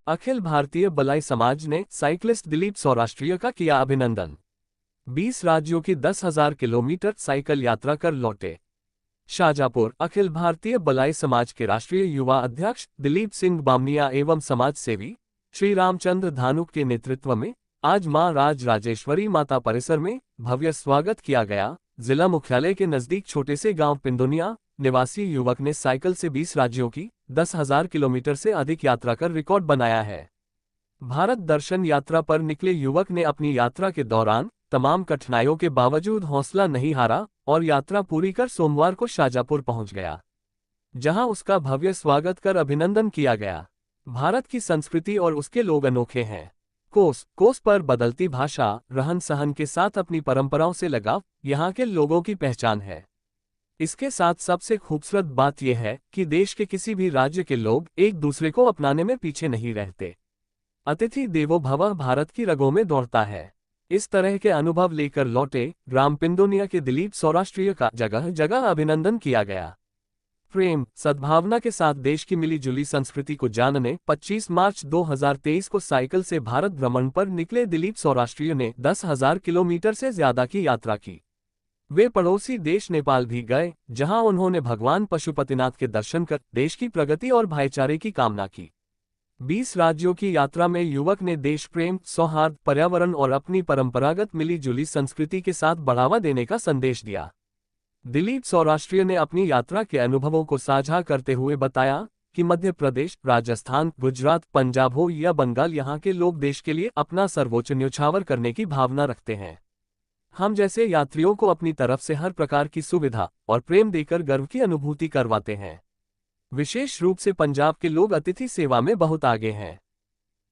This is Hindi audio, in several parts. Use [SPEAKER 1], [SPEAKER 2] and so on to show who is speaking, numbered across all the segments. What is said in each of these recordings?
[SPEAKER 1] अखिल भारतीय बलाई समाज ने साइकिलिस्ट दिलीप सौराष्ट्रिया का किया अभिनंदन। 20 राज्यों की 10,000 किलोमीटर साइकिल यात्रा कर लौटे। शाजापुर। अखिल भारतीय बलाई समाज के राष्ट्रीय युवा अध्यक्ष दिलीप सिंह बामनिया एवं समाज सेवी श्री रामचंद्र धानुक के नेतृत्व में आज मां राज राजेश्वरी माता परिसर में भव्य स्वागत किया गया। जिला मुख्यालय के नजदीक छोटे से गांव पिंदुनिया निवासी युवक ने साइकिल से 20 राज्यों की 10,000 किलोमीटर से अधिक यात्रा कर रिकॉर्ड बनाया है। भारत दर्शन यात्रा पर निकले युवक ने अपनी यात्रा के दौरान तमाम कठिनाइयों के बावजूद हौसला नहीं हारा और यात्रा पूरी कर सोमवार को शाजापुर पहुंच गया, जहां उसका भव्य स्वागत कर अभिनंदन किया गया। भारत की संस्कृति और उसके लोग अनोखे हैं। कोस पर बदलती भाषा, रहन सहन के साथ अपनी परंपराओं से लगाव यहाँ के लोगों की पहचान है। इसके साथ सबसे खूबसूरत बात यह है कि देश के किसी भी राज्य के लोग एक दूसरे को अपनाने में पीछे नहीं रहते। अतिथि देवो भव भारत की रगों में दौड़ता है। इस तरह के अनुभव लेकर लौटे ग्राम पिंदुनिया के दिलीप सौराष्ट्रिया का जगह जगह अभिनंदन किया गया। प्रेम सद्भावना के साथ देश की मिली जुली संस्कृति को जानने 25 मार्च 2023 को साइकिल से भारत भ्रमण पर निकले दिलीप सौराष्ट्रिया ने 10,000 किलोमीटर से ज्यादा की यात्रा की। वे पड़ोसी देश नेपाल भी गए, जहां उन्होंने भगवान पशुपतिनाथ के दर्शन कर देश की प्रगति और भाईचारे की कामना की। 20 राज्यों की यात्रा में युवक ने देश प्रेम, सौहार्द, पर्यावरण और अपनी परंपरागत मिली जुली संस्कृति के साथ बढ़ावा देने का संदेश दिया। दिलीप सौराष्ट्रिया ने अपनी यात्रा के अनुभवों को साझा करते हुए बताया कि मध्य प्रदेश, राजस्थान, गुजरात, पंजाब हो या बंगाल, यहाँ के लोग देश के लिए अपना सर्वोच्च न्यौछावर करने की भावना रखते हैं। हम जैसे यात्रियों को अपनी तरफ से हर प्रकार की सुविधा और प्रेम देकर गर्व की अनुभूति करवाते हैं। विशेष रूप से पंजाब के लोग अतिथि सेवा में बहुत आगे हैं।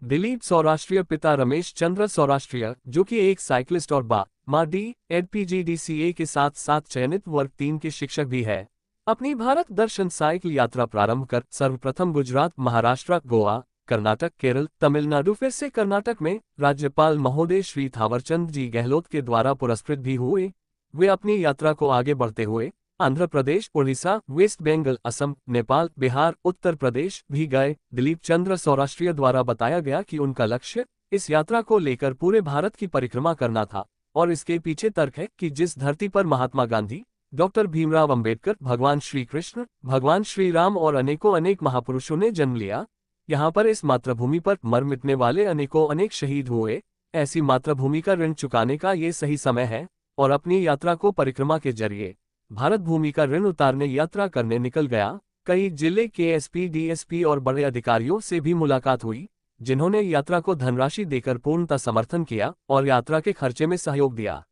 [SPEAKER 1] दिलीप सौराष्ट्रिया पिता रमेश चंद्र सौराष्ट्रिया, जो कि एक साइकिलिस्ट और मां DPGDCA के साथ साथ चयनित वर्ग 3 के शिक्षक भी है, अपनी भारत दर्शन साइकिल यात्रा प्रारंभ कर सर्वप्रथम गुजरात, महाराष्ट्र, गोवा, कर्नाटक, केरल, तमिलनाडु, फिर से कर्नाटक में राज्यपाल महोदय श्री थावरचंद जी गहलोत के द्वारा पुरस्कृत भी हुए। वे अपनी यात्रा को आगे बढ़ते हुए आंध्र प्रदेश, उड़ीसा, वेस्ट बंगाल, असम, नेपाल, बिहार, उत्तर प्रदेश भी गए। दिलीप चंद्र सौराष्ट्रिया द्वारा बताया गया कि उनका लक्ष्य इस यात्रा को लेकर पूरे भारत की परिक्रमा करना था और इसके पीछे तर्क है कि जिस धरती पर महात्मा गांधी, डॉक्टर भीमराव अंबेडकर, भगवान श्री कृष्ण, भगवान श्री राम और अनेक महापुरुषों ने जन्म लिया, यहाँ पर इस मातृभूमि पर मर मिटने वाले अनेक शहीद हुए। ऐसी मातृभूमि का ऋण चुकाने का ये सही समय है और अपनी यात्रा को परिक्रमा के जरिए भारत भूमि का ऋण उतारने यात्रा करने निकल गया। कई जिले के SP, DSP और बड़े अधिकारियों से भी मुलाकात हुई, जिन्होंने यात्रा को धनराशि देकर पूर्णतः समर्थन किया और यात्रा के खर्चे में सहयोग दिया।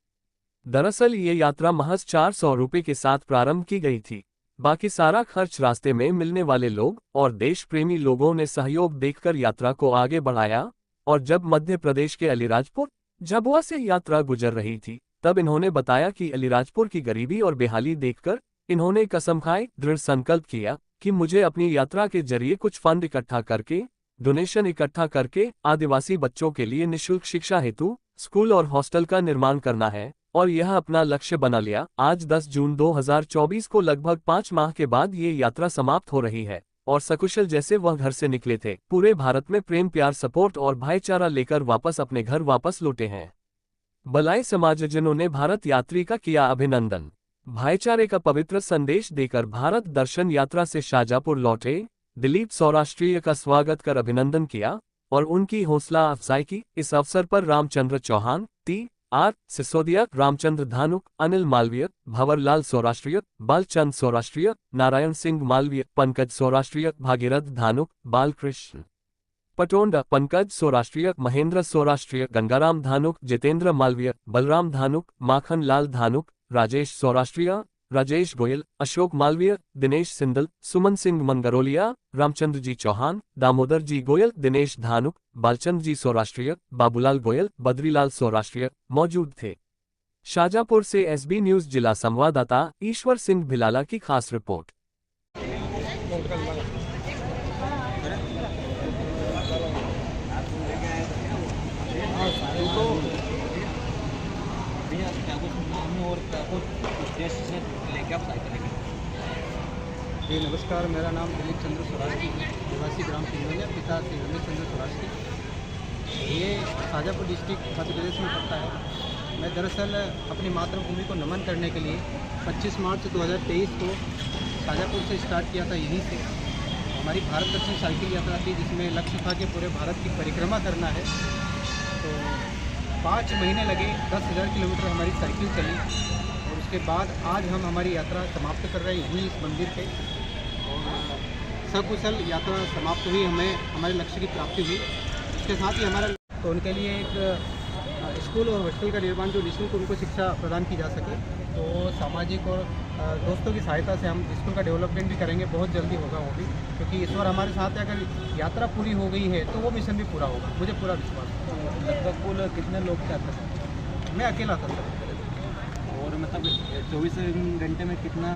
[SPEAKER 1] दरअसल ये यात्रा महज 400 रुपये के साथ प्रारंभ की गई थी। बाकी सारा खर्च रास्ते में मिलने वाले लोग और देश प्रेमी लोगों ने सहयोग देखकर यात्रा को आगे बढ़ाया और जब मध्य प्रदेश के अलीराजपुर, झाबुआ से यात्रा गुजर रही थी, तब इन्होंने बताया कि अलीराजपुर की गरीबी और बेहाली देखकर इन्होंने कसम खाई, दृढ़ संकल्प किया कि मुझे अपनी यात्रा के जरिए कुछ फंड इकट्ठा करके, डोनेशन इकट्ठा करके आदिवासी बच्चों के लिए निःशुल्क शिक्षा हेतु स्कूल और हॉस्टल का निर्माण करना है और यह अपना लक्ष्य बना लिया। आज 10 जून 2024 को लगभग 5 माह के बाद ये यात्रा समाप्त हो रही है और सकुशल जैसे वह घर से निकले थे, पूरे भारत में प्रेम, प्यार, सपोर्ट और भाईचारा लेकर वापस अपने घर वापस लौटे हैं। बलाई समाजजनों ने भारत यात्री का किया अभिनंदन। भाईचारे का पवित्र संदेश देकर भारत दर्शन यात्रा से शाजापुर लौटे दिलीप सौराष्ट्रिया का स्वागत कर अभिनंदन किया और उनकी हौसला अफजाई की। इस अवसर पर रामचंद्र चौहान, TR सिसोदिया, रामचंद्र धानुक, अनिल मालवीय, भंवरलाल सौराष्ट्रिया, बालचंद सौराष्ट्रिया, नारायण सिंह मालवीय, पंकज सौराष्ट्रिया, भागीरथ धानुक, बालकृष्ण पटोंडा, पंकज सौराष्ट्रिया, महेंद्र सौराष्ट्रिया, गंगाराम धानुक, जितेंद्र मालवीय, बलराम धानुक, माखन लाल धानुक, राजेश सौराष्ट्रिया, राजेश गोयल, अशोक मालवीय, दिनेश सिंदल, सुमन सिंह मंगरोलिया, रामचंद्र जी चौहान, दामोदर जी गोयल, दिनेश धानुक, बालचंद जी सौराष्ट्रिया, बाबूलाल गोयल, बद्रीलाल सौराष्ट्रिया मौजूद थे। शाजापुर से SB न्यूज जिला संवाददाता ईश्वर सिंह भिलाला की खास रिपोर्ट।
[SPEAKER 2] और क्या कुछ देश से लेके आप साइकिल लेके जी नमस्कार, मेरा नाम दिलीप चंद्र सोरास्की है, निवासी ग्राम पिंगोलिया, पिता श्री रमेश चंद्र सोरास्की। ये शाजापुर डिस्ट्रिक्ट मध्य प्रदेश में पड़ता है। मैं दरअसल अपनी मातृभूमि को नमन करने के लिए 25 मार्च 2023 को शाजापुर से स्टार्ट किया था। यहीं से हमारी भारत दर्शन साइकिल यात्रा थी, जिसमें लक्ष्य था कि पूरे भारत की परिक्रमा करना है। तो 5 महीने लगे, 10,000 किलोमीटर हमारी साइकिल चली और उसके बाद आज हम हमारी यात्रा समाप्त कर रहे हैं यहीं इस मंदिर पे। और सकुशल यात्रा समाप्त हुई, हमें हमारे लक्ष्य की प्राप्ति हुई। इसके साथ ही हमारा तो उनके लिए एक स्कूल और हॉस्टल का निर्माण जो निःशुल्क उनको शिक्षा प्रदान की जा सके, तो सामाजिक और दोस्तों की सहायता से हम स्कूल का डेवलपमेंट भी करेंगे। बहुत जल्दी होगा वो भी, क्योंकि ईश्वर हमारे साथ है। अगर यात्रा पूरी हो गई है तो वो मिशन भी पूरा होगा, मुझे पूरा विश्वास है।
[SPEAKER 3] लगभग कुल कितने लोग थे आपके साथ?
[SPEAKER 2] मैं अकेला था सर।
[SPEAKER 3] और मतलब 24 घंटे में कितना